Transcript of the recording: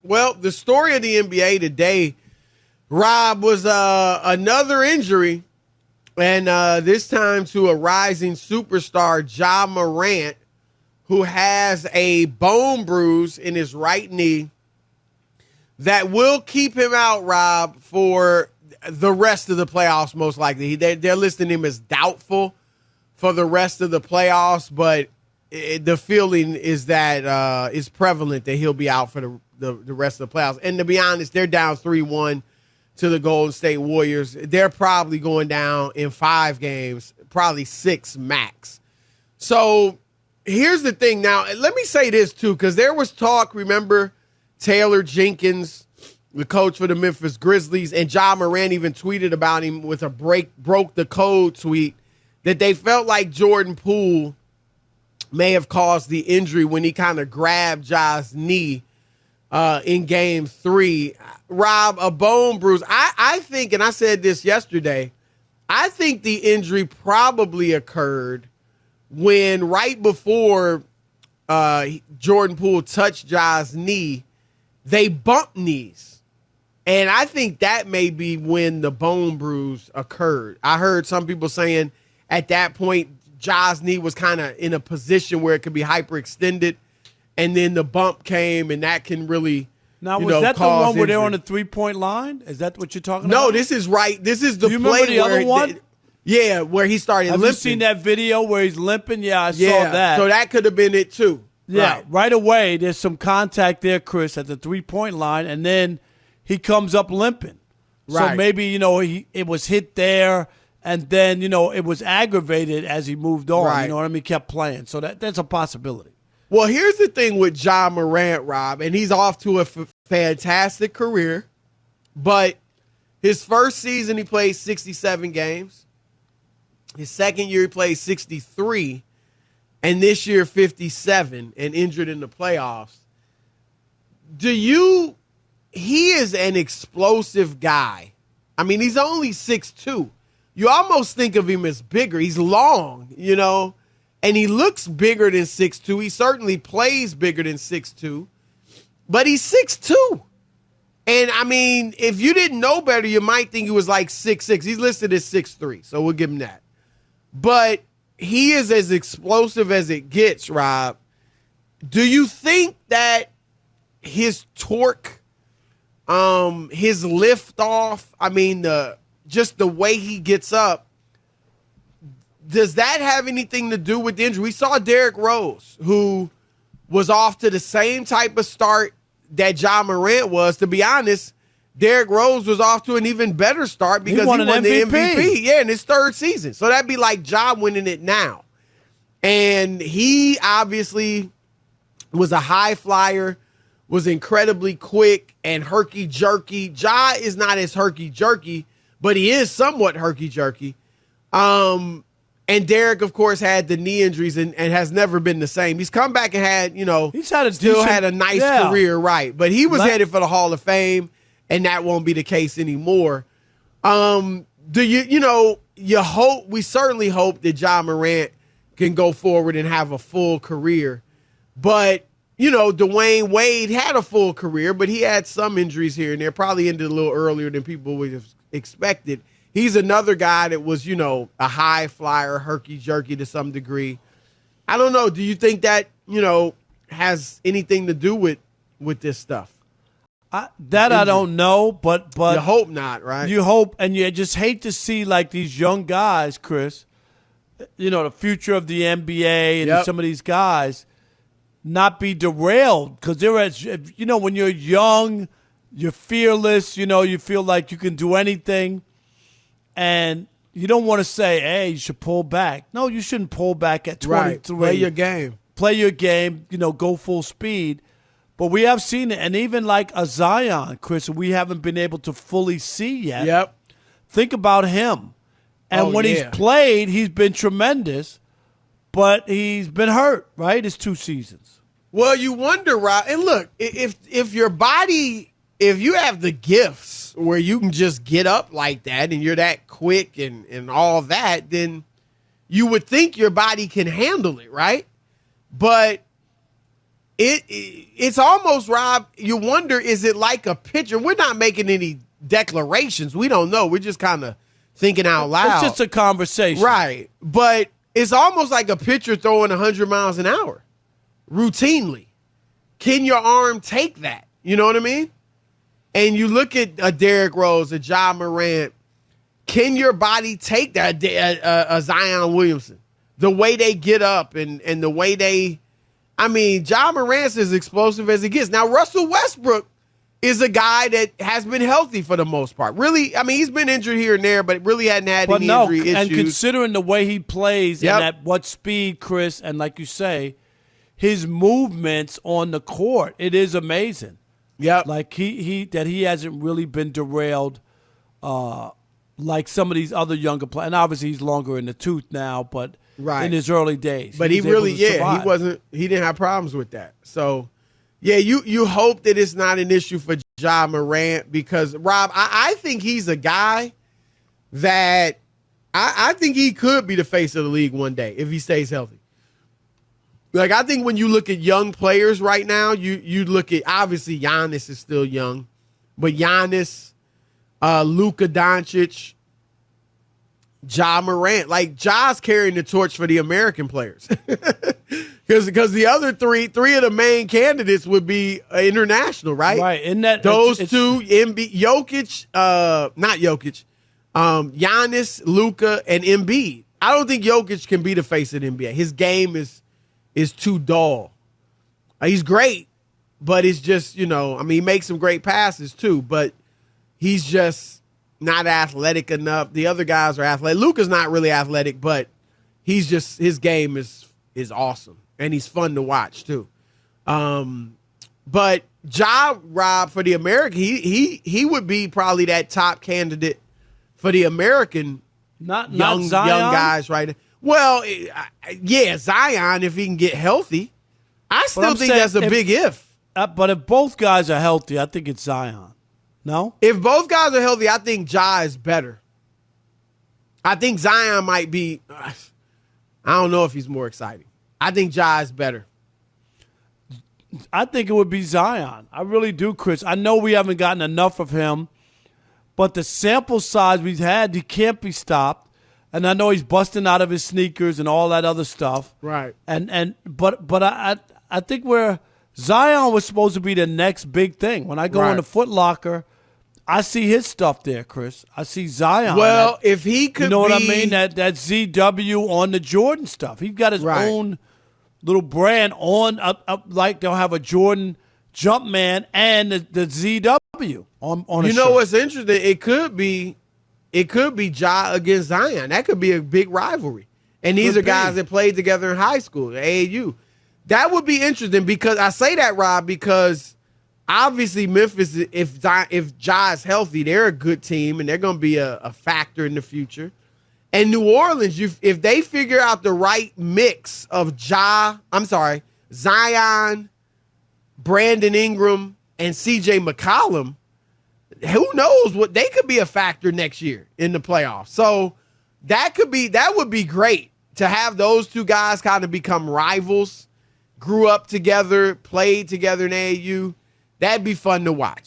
Well, the story of the NBA today, Rob, was another injury, and this time to a rising superstar, Ja Morant, who has a bone bruise in his right knee that will keep him out, Rob, for the rest of the playoffs, most likely. They're listing him as doubtful for the rest of the playoffs, but the feeling is that it's prevalent that he'll be out for the rest of the playoffs. And to be honest, they're down 3-1 to the Golden State Warriors. They're probably going down in 5 games, probably 6 max. So here's the thing. Now, let me say this, too, because there was talk, remember, Taylor Jenkins, the coach for the Memphis Grizzlies, and Ja Morant even tweeted about him with a broke the code tweet that they felt like Jordan Poole may have caused the injury when he kind of grabbed Ja's knee in game 3. Rob, a bone bruise. I think, and I said this yesterday, I think the injury probably occurred when right before Jordan Poole touched Ja's knee, they bumped knees. And I think that may be when the bone bruise occurred. I heard some people saying at that point, Ja's knee was kind of in a position where it could be hyperextended, and then the bump came, and that can really, now, was that the one where they're on the 3-point line? Is that what you're talking about? No, this is right. This is the Do you play remember the other one? Yeah, where he started limping. Have you seen that video where he's limping? Yeah, I saw that. So that could have been it too. Yeah, right away, there's some contact there, Chris, at the 3-point line, and then he comes up limping. Right. So maybe, it was hit there, and then, it was aggravated as he moved on. Right. You know what I mean? Kept playing. So that's a possibility. Well, here's the thing with Ja Morant, Rob, and he's off to a fantastic career, but his first season he played 67 games. His second year he played 63, and this year 57, and injured in the playoffs. He is an explosive guy. I mean, he's only 6'2". You almost think of him as bigger. He's long, and he looks bigger than 6'2". He certainly plays bigger than 6'2", but he's 6'2". And, I mean, if you didn't know better, you might think he was like 6'6". He's listed as 6'3", so we'll give him that. But he is as explosive as it gets, Rob. Do you think that his torque, his lift off, I mean, just the way he gets up, does that have anything to do with the injury? We saw Derrick Rose, who was off to the same type of start that Ja Morant was. To be honest, Derrick Rose was off to an even better start because he won the MVP. Yeah, in his 3rd season. So that'd be like Ja winning it now. And he obviously was a high flyer, was incredibly quick and herky-jerky. Ja is not as herky-jerky, but he is somewhat herky-jerky. And Derrick, of course, had the knee injuries and has never been the same. He's come back and had a nice career, right? But he was headed for the Hall of Fame, and that won't be the case anymore. Do you hope? We certainly hope that Ja Morant can go forward and have a full career. But Dwayne Wade had a full career, but he had some injuries here and there. Probably ended a little earlier than people would have expected. He's another guy that was, a high flyer, herky-jerky to some degree. I don't know. Do you think that, has anything to do with this stuff? I don't know, but you hope not, right? You hope, and you just hate to see like these young guys, Chris, the future of the NBA and some of these guys not be derailed because when you're young, you're fearless, you feel like you can do anything. And you don't want to say, hey, you should pull back. No, you shouldn't pull back at 23. Right. Play your game. Play your game, go full speed. But we have seen it. And even like a Zion, Chris, we haven't been able to fully see yet. Yep. Think about him. And when he's played, he's been tremendous. But he's been hurt, right? It's 2 seasons. Well, you wonder, Rob. And look, if your body, if you have the gifts where you can just get up like that and you're that quick and all that, then you would think your body can handle it, right? But it's almost, Rob, you wonder, is it like a pitcher? We're not making any declarations. We don't know. We're just kind of thinking out loud. It's just a conversation. Right. But it's almost like a pitcher throwing 100 miles an hour routinely. Can your arm take that? You know what I mean? And you look at a Derrick Rose, a Ja Morant. Can your body take that? A Zion Williamson. The way they get up and the way they, I mean, Ja Morant's as explosive as it gets. Now, Russell Westbrook is a guy that has been healthy for the most part. Really, I mean, he's been injured here and there, but really hadn't had any injury issues. And considering the way he plays and at what speed, Chris, and like you say, his movements on the court, it is amazing. Yep. Like he hasn't really been derailed like some of these other younger players. And obviously he's longer in the tooth now, but in his early days. But he didn't have problems with that. So, yeah, you hope that it's not an issue for Ja Morant because, Rob, I think he's a guy that I think he could be the face of the league one day if he stays healthy. Like, I think when you look at young players right now, you look at, obviously, Giannis is still young, but Giannis, Luka Doncic, Ja Morant, like Ja's carrying the torch for the American players. Because the other three of the main candidates would be international, right? Right. In that those two, Jokic, not Jokic, Giannis, Luka, and Embiid. I don't think Jokic can be the face of the NBA. His game is too dull. He's great, but it's just, I mean, he makes some great passes too, but he's just not athletic enough. The other guys are athletic. Luka's not really athletic, but his game is awesome, and he's fun to watch too. But Rob, for the American, he would be probably that top candidate for the American young guys right now. Well, yeah, Zion, if he can get healthy. I still think that's a big if. But if both guys are healthy, I think it's Zion. No? If both guys are healthy, I think Ja is better. I think Zion might be, I don't know if he's more exciting. I think Ja is better. I think it would be Zion. I really do, Chris. I know we haven't gotten enough of him, but the sample size we've had, he can't be stopped. And I know he's busting out of his sneakers and all that other stuff. Right. But I think Zion was supposed to be the next big thing. When I go into Foot Locker, I see his stuff there, Chris. I see Zion. Well, if he could, you know what I mean? That ZW on the Jordan stuff. He's got his own little brand on. Like they'll have a Jordan Jumpman and the ZW on. You know what's interesting? It could be Ja against Zion. That could be a big rivalry. And these are guys that played together in high school, AAU. That would be interesting because I say that, Rob, because obviously Memphis, if Ja is healthy, they're a good team and they're going to be a factor in the future. And New Orleans, if they figure out the right mix of Zion, Brandon Ingram, and CJ McCollum, who knows what they could be a factor next year in the playoffs. So that would be great to have those two guys kind of become rivals, grew up together, played together in AAU. That'd be fun to watch.